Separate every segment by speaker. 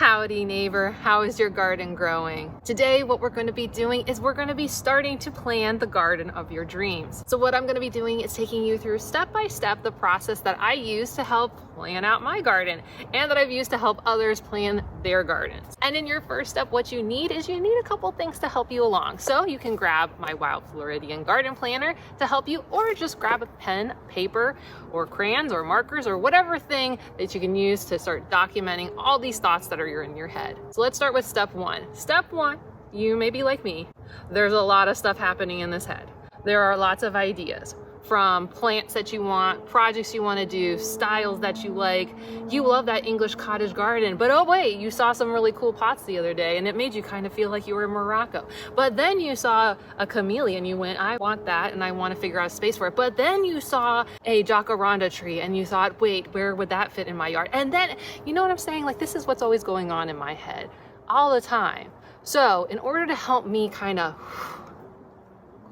Speaker 1: Howdy neighbor, how is your garden growing? Today what we're going to be doing is we're going to be starting to plan the garden of your dreams. So what I'm going to be doing is taking you through step by step the process that I use to help plan out my garden and that I've used to help others plan their gardens. And in your first step, what you need is you need a couple things to help you along. So you can grab my Wild Floridian garden planner to help you, or just grab a pen, paper, or crayons or markers or whatever thing that you can use to start documenting all these thoughts that are in your head. So let's start with step one. Step one, you may be like me. There's a lot of stuff happening in this head. There are lots of ideas, from plants that you want, projects you want to do, styles that you like. You love that English cottage garden, but oh wait, you saw some really cool pots the other day and it made you kind of feel like you were in Morocco. But then you saw a camellia and you went, I want that and I want to figure out a space for it. But then you saw a jacaranda tree and you thought, wait, where would that fit in my yard? And then, you know what I'm saying? Like, this is what's always going on in my head all the time. So in order to help me kind of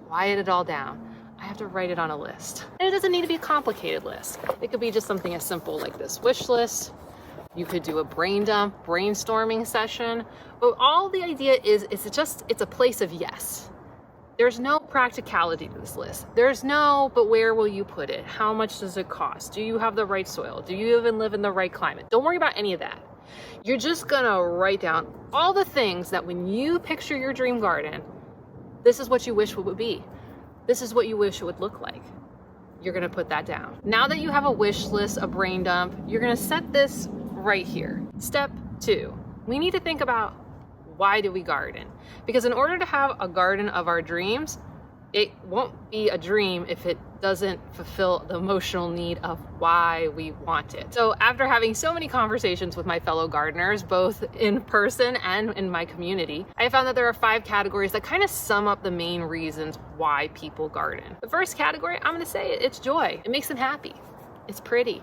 Speaker 1: quiet it all down, I have to write it on a list. And it doesn't need to be a complicated list. It could be just something as simple like this wish list. You could do a brain dump, brainstorming session. But all the idea is, it's a place of yes. There's no practicality to this list. There's no, but where will you put it? How much does it cost? Do you have the right soil? Do you even live in the right climate? Don't worry about any of that. You're just gonna write down all the things that when you picture your dream garden, this is what you wish it would be. This is what you wish it would look like. You're gonna put that down. Now that you have a wish list, a brain dump, you're gonna set this right here. Step two, we need to think about, why do we garden? Because in order to have a garden of our dreams, it won't be a dream if it doesn't fulfill the emotional need of why we want it. So after having so many conversations with my fellow gardeners, both in person and in my community, I found that there are 5 categories that kind of sum up the main reasons why people garden. The first category, I'm gonna say it's joy. It makes them happy. It's pretty.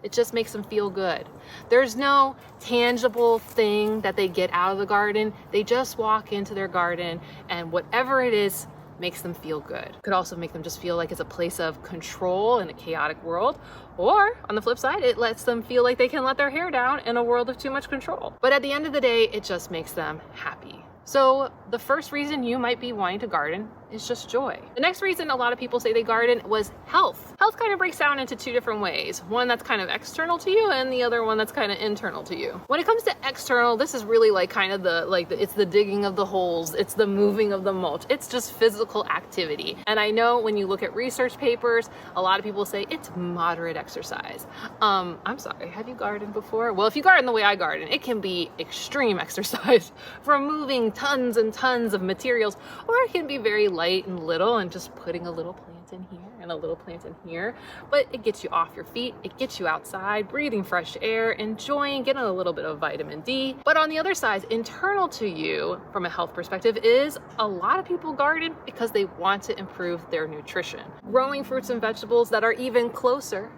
Speaker 1: It just makes them feel good. There's no tangible thing that they get out of the garden. They just walk into their garden and whatever it is, makes them feel good. Could also make them just feel like it's a place of control in a chaotic world. Or on the flip side, it lets them feel like they can let their hair down in a world of too much control. But at the end of the day, it just makes them happy. So the first reason you might be wanting to garden is just joy. The next reason a lot of people say they garden was health. Health kind of breaks down into 2 different ways. One that's kind of external to you and the other one that's kind of internal to you. When it comes to external, this is really like kind of it's the digging of the holes. It's the moving of the mulch. It's just physical activity. And I know when you look at research papers, a lot of people say it's moderate exercise. I'm sorry, have you gardened before? Well, if you garden the way I garden, it can be extreme exercise from moving tons and tons of materials, or it can be very light and little and just putting a little plant in here and a little plant in here. But it gets you off your feet, it gets you outside, breathing fresh air, enjoying, getting a little bit of vitamin D. But on the other side, internal to you from a health perspective, is a lot of people garden because they want to improve their nutrition. Growing fruits and vegetables that are even closer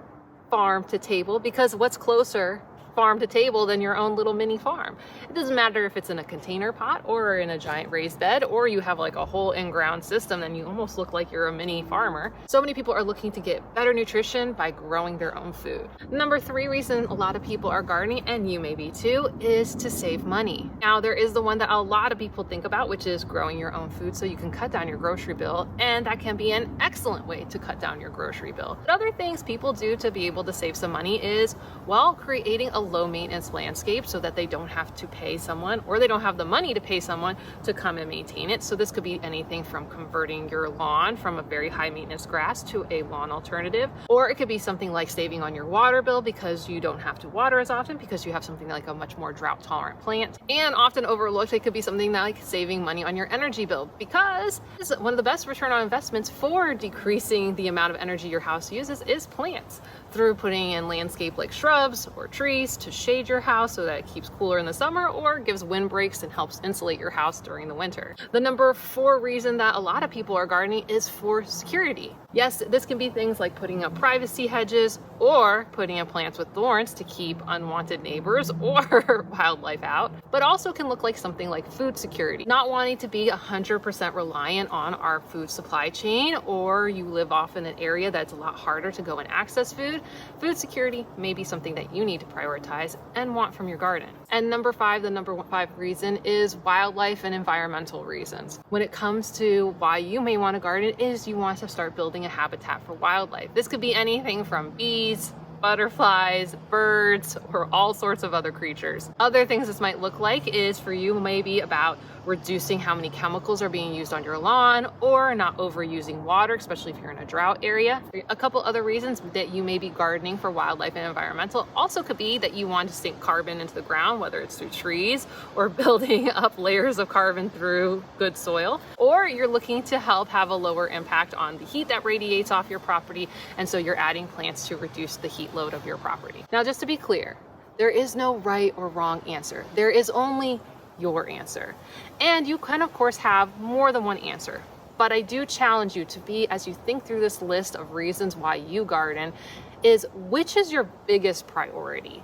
Speaker 1: farm to table, because what's closer farm to table than your own little mini farm? It doesn't matter if it's in a container pot or in a giant raised bed, or you have like a whole in-ground system, then you almost look like you're a mini farmer. So many people are looking to get better nutrition by growing their own food. Number 3 reason a lot of people are gardening, and you may be too, is to save money. Now there is the one that a lot of people think about, which is growing your own food so you can cut down your grocery bill, and that can be an excellent way to cut down your grocery bill. But other things people do to be able to save some money is, well, creating a low maintenance landscape so that they don't have to pay someone, or they don't have the money to pay someone to come and maintain it. So this could be anything from converting your lawn from a very high maintenance grass to a lawn alternative, or it could be something like saving on your water bill because you don't have to water as often because you have something like a much more drought tolerant plant. And often overlooked, it could be something like saving money on your energy bill, because one of the best return on investments for decreasing the amount of energy your house uses is plants, through putting in landscape like shrubs or trees to shade your house so that it keeps cooler in the summer, or gives wind breaks and helps insulate your house during the winter. The number 4 reason that a lot of people are gardening is for security. Yes, this can be things like putting up privacy hedges or putting in plants with thorns to keep unwanted neighbors or wildlife out, but also can look like something like food security. Not wanting to be 100% reliant on our food supply chain, or you live off in an area that's a lot harder to go and access food. Food security may be something that you need to prioritize and want from your garden. And the number 5 reason is wildlife and environmental reasons. When it comes to why you may want to garden is you want to start building a habitat for wildlife. This could be anything from bees, butterflies, birds, or all sorts of other creatures. Other things this might look like is for you maybe about reducing how many chemicals are being used on your lawn or not overusing water, especially if you're in a drought area. A couple other reasons that you may be gardening for wildlife and environmental also could be that you want to sink carbon into the ground, whether it's through trees or building up layers of carbon through good soil, or you're looking to help have a lower impact on the heat that radiates off your property, and so you're adding plants to reduce the heat load of your property. Now, just to be clear, there is no right or wrong answer. There is only your answer. And you can, of course, have more than one answer. But I do challenge you to be, as you think through this list of reasons why you garden, is which is your biggest priority?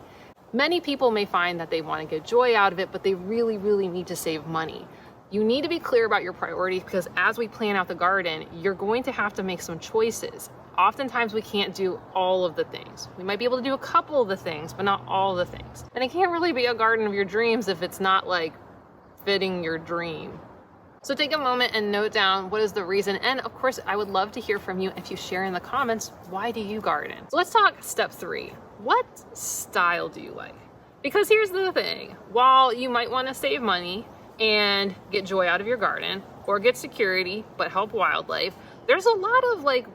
Speaker 1: Many people may find that they want to get joy out of it, but they really, really need to save money. You need to be clear about your priorities, because as we plan out the garden, you're going to have to make some choices. Oftentimes we can't do all of the things. We might be able to do a couple of the things, but not all the things. And it can't really be a garden of your dreams if it's not like fitting your dream. So take a moment and note down what is the reason. And of course, I would love to hear from you if you share in the comments, why do you garden? So let's talk step 3. What style do you like? Because here's the thing, while you might want to save money and get joy out of your garden or get security, but help wildlife, there's a lot of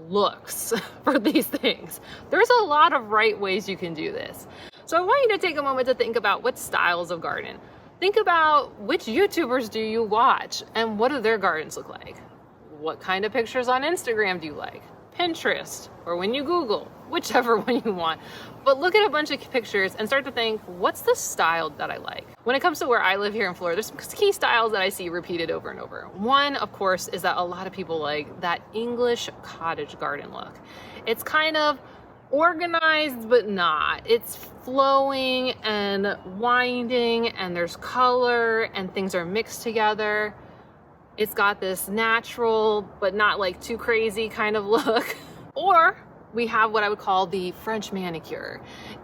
Speaker 1: looks for these things. There's a lot of right ways you can do this. So I want you to take a moment to think about what styles of garden. Think about which YouTubers do you watch and what do their gardens look like? What kind of pictures on Instagram do you like? Pinterest, or when you Google, whichever one you want. But look at a bunch of pictures and start to think, what's the style that I like? When it comes to where I live here in Florida, there's some key styles that I see repeated over and over. One, of course, is that a lot of people like that English cottage garden look. It's kind of organized, but not. It's flowing and winding, and there's color and things are mixed together. It's got this natural, but not too crazy kind of look. Or we have what I would call the French manicure.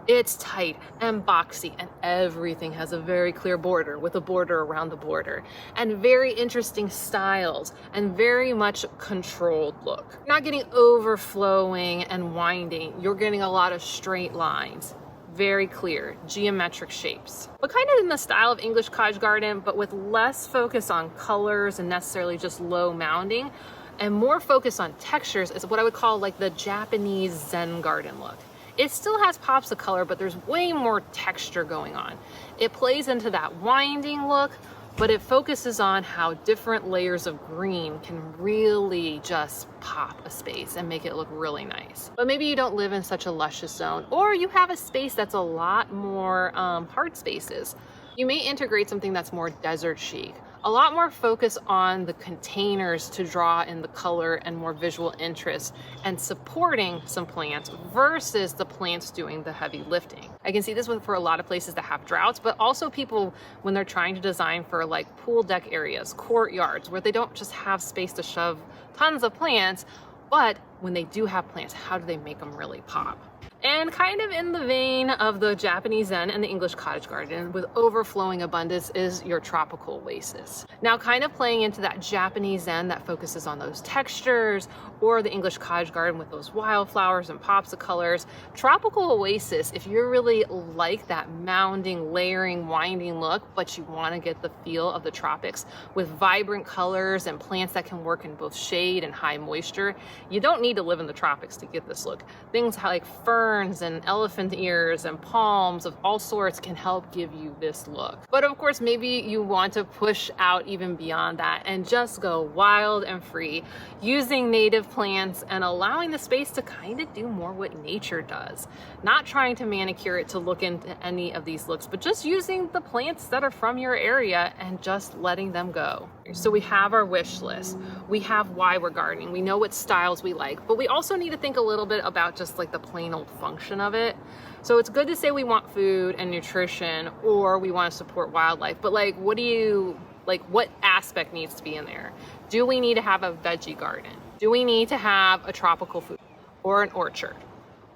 Speaker 1: It's tight and boxy, and everything has a very clear border with a border around the border, and very interesting styles and very much controlled look. You're not getting overflowing and winding. You're getting a lot of straight lines. Very clear, geometric shapes. But kind of in the style of English cottage garden, but with less focus on colors and necessarily just low mounding, and more focus on textures is what I would call the Japanese Zen garden look. It still has pops of color, but there's way more texture going on. It plays into that winding look, but it focuses on how different layers of green can really just pop a space and make it look really nice. But maybe you don't live in such a luscious zone, or you have a space that's a lot more hard spaces. You may integrate something that's more desert chic, a lot more focus on the containers to draw in the color and more visual interest, and supporting some plants versus the plants doing the heavy lifting. I can see this for a lot of places that have droughts, but also people when they're trying to design for pool deck areas, courtyards, where they don't just have space to shove tons of plants, but when they do have plants, how do they make them really pop? And kind of in the vein of the Japanese Zen and the English cottage garden with overflowing abundance is your tropical oasis. Now, kind of playing into that Japanese Zen that focuses on those textures, or the English cottage garden with those wildflowers and pops of colors. Tropical oasis, if you're really like that mounding, layering, winding look, but you want to get the feel of the tropics with vibrant colors and plants that can work in both shade and high moisture, you don't need to live in the tropics to get this look. Things like ferns and elephant ears and palms of all sorts can help give you this look. But of course, maybe you want to push out even beyond that and just go wild and free, using native plants and allowing the space to kind of do more what nature does. Not trying to manicure it to look into any of these looks, but just using the plants that are from your area and just letting them go. So we have our wish list, we have why we're gardening, we know what styles we like, but we also need to think a little bit about just like the plain old function of it. So it's good to say we want food and nutrition, or we want to support wildlife, but like, what aspect needs to be in there? Do we need to have a veggie garden? Do we need to have a tropical food, or an orchard,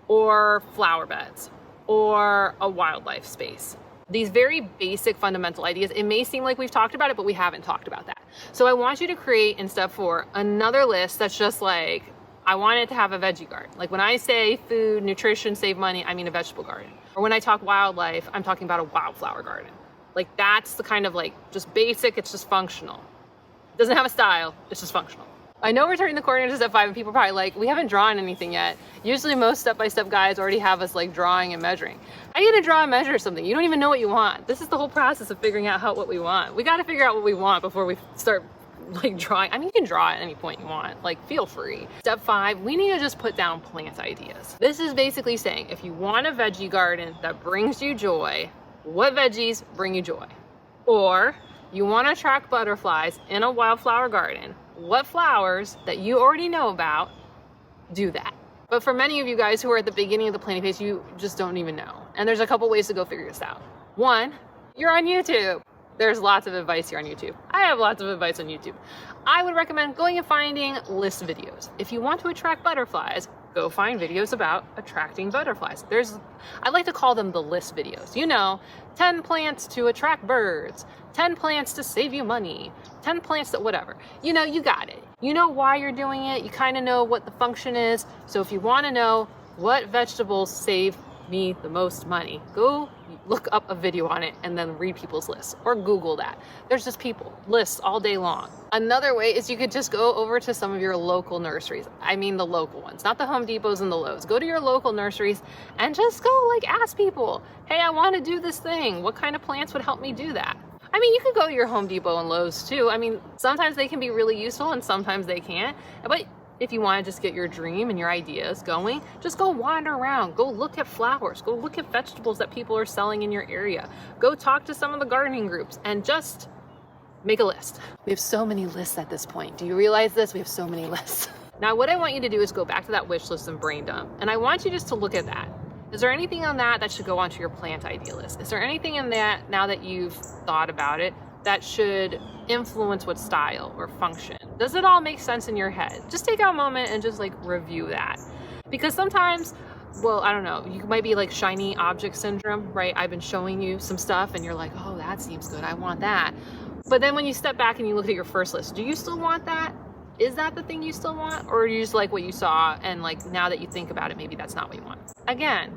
Speaker 1: or flower beds, or a wildlife space? These very basic fundamental ideas, it may seem like we've talked about it, but we haven't talked about that. So I want you to create in step 4 another list that's just like, I want it to have a veggie garden. Like when I say food, nutrition, save money, I mean a vegetable garden. Or when I talk wildlife, I'm talking about a wildflower garden. Like that's the kind of like just basic, it's just functional. It doesn't have a style, it's just functional. I know we're turning the corner into step 5 and people are probably like, we haven't drawn anything yet. Usually most step-by-step guides already have us like drawing and measuring. How are you gonna draw and measure something? You don't even know what you want. This is the whole process of figuring out what we want. We gotta figure out what we want before we start like drawing. I mean, you can draw at any point you want, like feel free. Step 5, we need to just put down plant ideas. This is basically saying, if you want a veggie garden that brings you joy, what veggies bring you joy? Or you want to attract butterflies in a wildflower garden, what flowers that you already know about do that? But for many of you guys who are at the beginning of the planning phase, you just don't even know. And there's a couple ways to go figure this out. 1, you're on YouTube. There's lots of advice here on YouTube. I have lots of advice on YouTube. I would recommend going and finding list videos. If you want to attract butterflies, go find videos about attracting butterflies. I like to call them the list videos. You know, 10 plants to attract birds, 10 plants to save you money, 10 plants that whatever. You know, you got it. You know why you're doing it. You kind of know what the function is. So if you want to know what vegetables save me the most money, go look up a video on it and then read people's lists, or Google that. There's just lists all day long. Another way is you could just go over to some of your local nurseries. I mean the local ones, not the Home Depots and the Lowe's. Go to your local nurseries and just go like ask people, hey, I want to do this thing. What kind of plants would help me do that? I mean, you could go to your Home Depot and Lowe's too. I mean, sometimes they can be really useful and sometimes they can't. But if you want to just get your dream and your ideas going, just go wander around, go look at flowers, go look at vegetables that people are selling in your area, go talk to some of the gardening groups and just make a list. We have so many lists at this point. Do you realize this? We have so many lists. Now, what I want you to do is go back to that wish list and brain dump. And I want you just to look at that. Is there anything on that should go onto your plant idea list? Is there anything in that, now that you've thought about it, that should influence what style or function? Does it all make sense in your head? Just take out a moment and just like review that. Because sometimes, well, I don't know, you might be like shiny object syndrome, right? I've been showing you some stuff and you're like, oh, that seems good, I want that. But then when you step back and you look at your first list, do you still want that? Is that the thing you still want? Or do you just like what you saw and like now that you think about it, maybe that's not what you want? Again,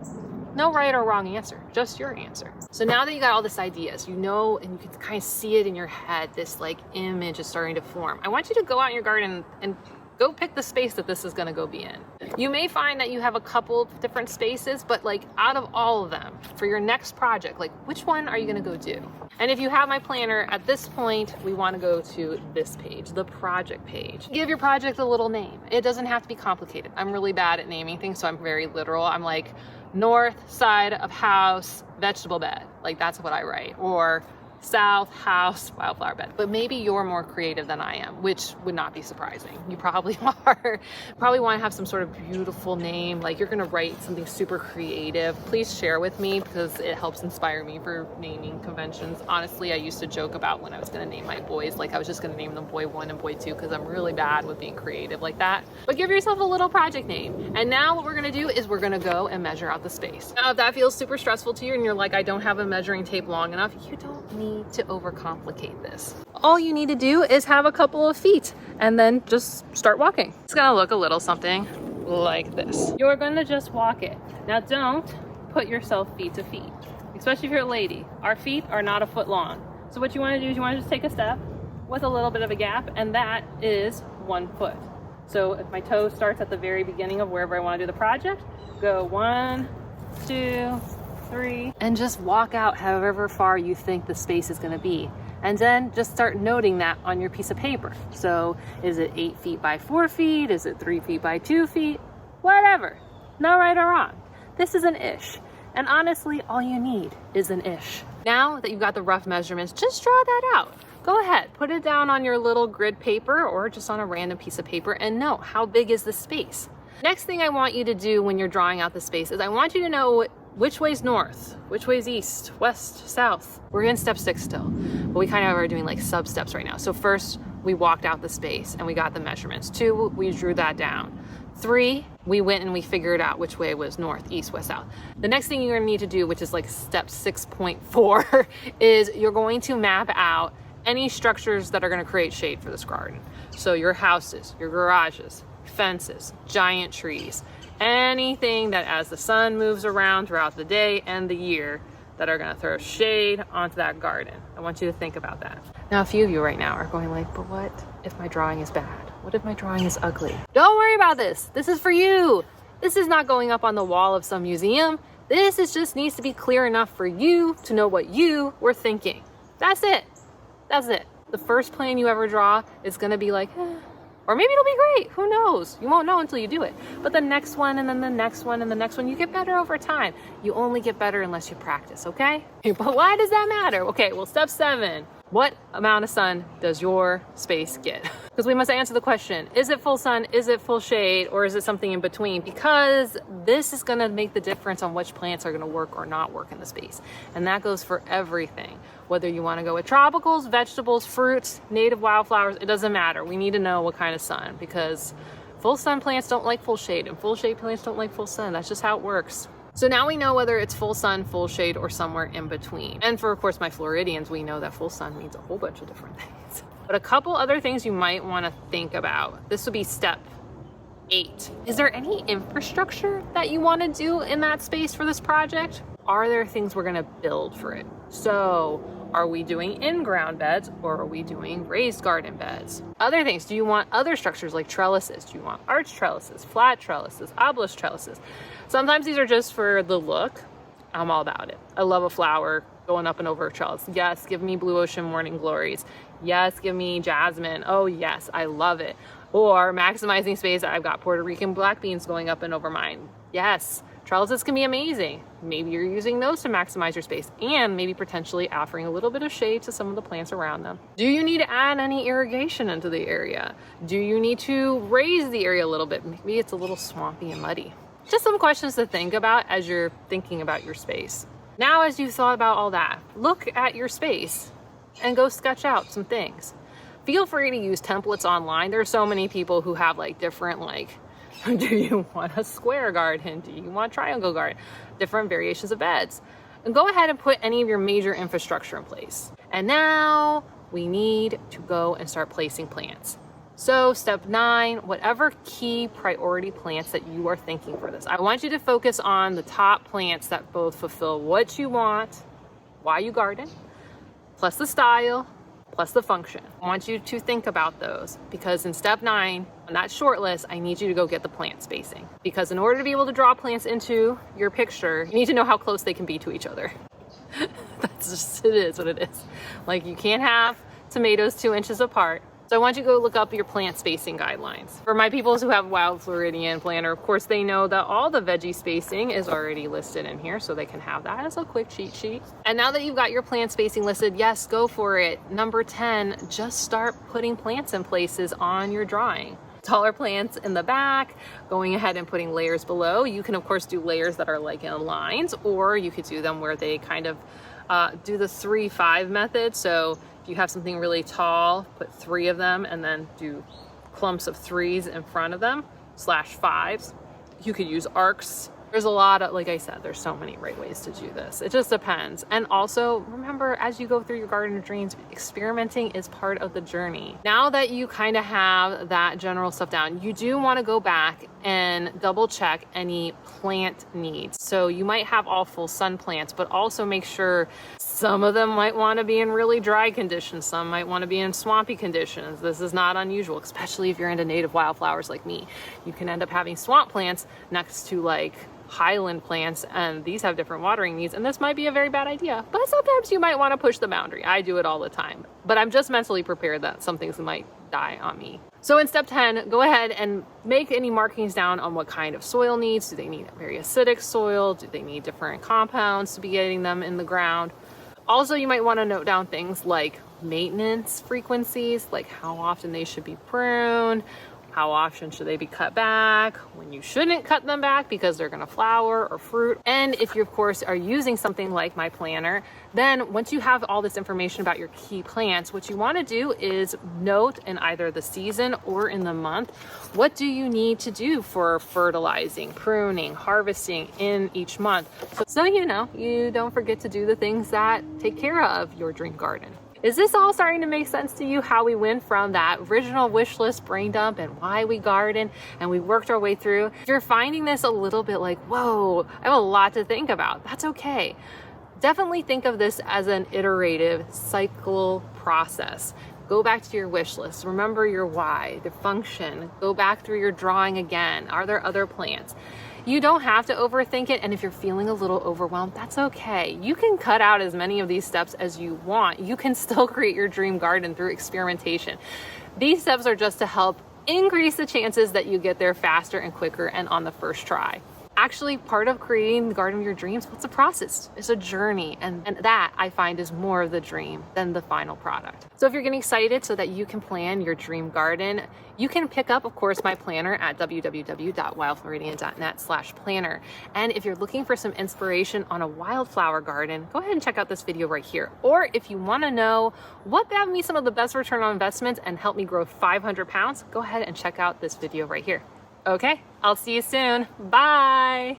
Speaker 1: no right or wrong answer, just your answer. So now that you got all this ideas, you know, and you can kind of see it in your head, this like image is starting to form. I want you to go out in your garden and go pick the space that this is gonna go be in. You may find that you have a couple of different spaces, but like out of all of them, for your next project, like which one are you gonna go do? And if you have my planner, at this point, we wanna go to this page, the project page. Give your project a little name. It doesn't have to be complicated. I'm really bad at naming things, so I'm very literal. I'm like, north side of house, vegetable bed. Like that's what I write. Or south house, wildflower bed. But maybe you're more creative than I am, which would not be surprising. You probably are. Probably want to have some sort of beautiful name, like you're going to write something super creative. Please share with me because it helps inspire me for naming conventions. Honestly, I used to joke about when I was going to name my boys, like I was just going to name them boy 1 and boy 2 because I'm really bad with being creative like that. But give yourself a little project name. And now what we're going to do is we're going to go and measure out the space. Now, if that feels super stressful to you and you're like, I don't have a measuring tape long enough, you don't need to overcomplicate this. All you need to do is have a couple of feet and then just start walking. It's gonna look a little something like this. You're gonna just walk it. Now don't put yourself feet to feet, especially if you're a lady. Our feet are not a foot long. So what you wanna do is you wanna just take a step with a little bit of a gap, and that is 1 foot. So if my toe starts at the very beginning of wherever I wanna do the project, go 1, 2, 3, and just walk out however far you think the space is going to be. And then just start noting that on your piece of paper. So is it 8 feet by 4 feet? Is it 3 feet by 2 feet? Whatever. No right or wrong. This is an ish. And honestly, all you need is an ish. Now that you've got the rough measurements, just draw that out. go ahead, put it down on your little grid paper or just on a random piece of paper and know how big is the space. Next thing I want you to do when you're drawing out the space is I want you to know which way's north, which way's east, west, south. We're in step 6 still, but we kind of are doing like sub steps right now. So first we walked out the space and we got the measurements. 2, we drew that down. 3, we went and we figured out which way was north, east, west, south. The next thing you're gonna need to do, which is like step 6.4, is you're going to map out any structures that are gonna create shade for this garden. So your houses, your garages, fences, giant trees, anything that as the sun moves around throughout the day and the year that are gonna throw shade onto that garden. I want you to think about that. Now, a few of you right now are going like, but what if my drawing is bad? What if my drawing is ugly? Don't worry about this. This is for you. This is not going up on the wall of some museum. This is just needs to be clear enough for you to know what you were thinking. That's it. That's it. The first plan you ever draw is gonna be like, or maybe it'll be great, who knows? You won't know until you do it. But the next one and then the next one and the next one, you get better over time. You only get better unless you practice, okay? But why does that matter? Okay, well, step 7, what amount of sun does your space get? Because we must answer the question, is it full sun, is it full shade, or is it something in between? Because this is gonna make the difference on which plants are gonna work or not work in the space. And that goes for everything. Whether you wanna go with tropicals, vegetables, fruits, native wildflowers, it doesn't matter. We need to know what kind of sun, because full sun plants don't like full shade and full shade plants don't like full sun. That's just how it works. So now we know whether it's full sun, full shade, or somewhere in between. And for, of course, my Floridians, we know that full sun means a whole bunch of different things. But a couple other things you might want to think about. This would be step 8. Is there any infrastructure that you want to do in that space for this project? Are there things we're going to build for it? So are we doing in-ground beds or are we doing raised garden beds? Other things, do you want other structures like trellises? Do you want arch trellises, flat trellises, obelisk trellises? Sometimes these are just for the look. I'm all about it. I love a flower going up and over a trellis. Yes, give me blue ocean morning glories. Yes, give me jasmine. Oh yes, I love it. Or maximizing space, I've got Puerto Rican black beans going up and over mine. Yes, trellises can be amazing. Maybe you're using those to maximize your space and maybe potentially offering a little bit of shade to some of the plants around them. Do you need to add any irrigation into the area? Do you need to raise the area a little bit? Maybe it's a little swampy and muddy. Just some questions to think about as you're thinking about your space. Now, as you've thought about all that, look at your space and go sketch out some things. Feel free to use templates online. There are so many people who have like different, like, do you want a square garden? Do you want a triangle garden? Different variations of beds. And go ahead and put any of your major infrastructure in place. And now we need to go and start placing plants. So step 9, whatever key priority plants that you are thinking for this, I want you to focus on the top plants that both fulfill what you want, why you garden, plus the style, plus the function. I want you to think about those because in step 9, on that short list, I need you to go get the plant spacing. Because in order to be able to draw plants into your picture, you need to know how close they can be to each other. That's just, it is what it is. Like you can't have tomatoes 2 inches apart. So I want you to go look up your plant spacing guidelines. For my peoples who have Wild Floridian planner, of course, they know that all the veggie spacing is already listed in here, so they can have that as a quick cheat sheet. And now that you've got your plant spacing listed, yes, go for it. Number 10, just start putting plants in places on your drawing. Taller plants in the back, going ahead and putting layers below. You can, of course, do layers that are like in lines, or you could do them where they kind of do the 3-5 method. So you have something really tall, put 3 of them and then do clumps of 3s in front of them, /5s. You could use arcs. There's a lot of, like I said, there's so many right ways to do this. It just depends. And also remember, as you go through your garden of dreams, experimenting is part of the journey. Now that you kind of have that general stuff down, you do want to go back and double check any plant needs. So you might have all full sun plants, but also make sure some of them might want to be in really dry conditions. Some might want to be in swampy conditions. This is not unusual, especially if you're into native wildflowers like me. You can end up having swamp plants next to like highland plants, and these have different watering needs, and this might be a very bad idea, but sometimes you might want to push the boundary. I do it all the time, but I'm just mentally prepared that some things might die on me. So in step 10, go ahead and make any markings down on what kind of soil needs. Do they need very acidic soil? Do they need different compounds to be getting them in the ground? Also, you might want to note down things like maintenance frequencies, like how often they should be pruned, how often should they be cut back, when you shouldn't cut them back because they're going to flower or fruit. And if you, of course, are using something like my planner, then once you have all this information about your key plants, what you want to do is note in either the season or in the month, what do you need to do for fertilizing, pruning, harvesting in each month. So you know, you don't forget to do the things that take care of your dream garden. Is this all starting to make sense to you, how we went from that original wish list brain dump and why we garden and we worked our way through? If you're finding this a little bit like, whoa, I have a lot to think about, that's okay. Definitely think of this as an iterative cycle process. Go back to your wish list. Remember your why, the function. Go back through your drawing again. Are there other plants? You don't have to overthink it, and if you're feeling a little overwhelmed, that's okay. You can cut out as many of these steps as you want. You can still create your dream garden through experimentation. These steps are just to help increase the chances that you get there faster and quicker and on the first try. Actually, part of creating the garden of your dreams, what's a process? It's a journey, and that I find is more of the dream than the final product. So if you're getting excited so that you can plan your dream garden, you can pick up, of course, my planner at www.wildfloridian.net/planner. And if you're looking for some inspiration on a wildflower garden, go ahead and check out this video right here. Or if you want to know what got me some of the best return on investments and helped me grow 500 pounds, go ahead and check out this video right here. Okay, I'll see you soon. Bye.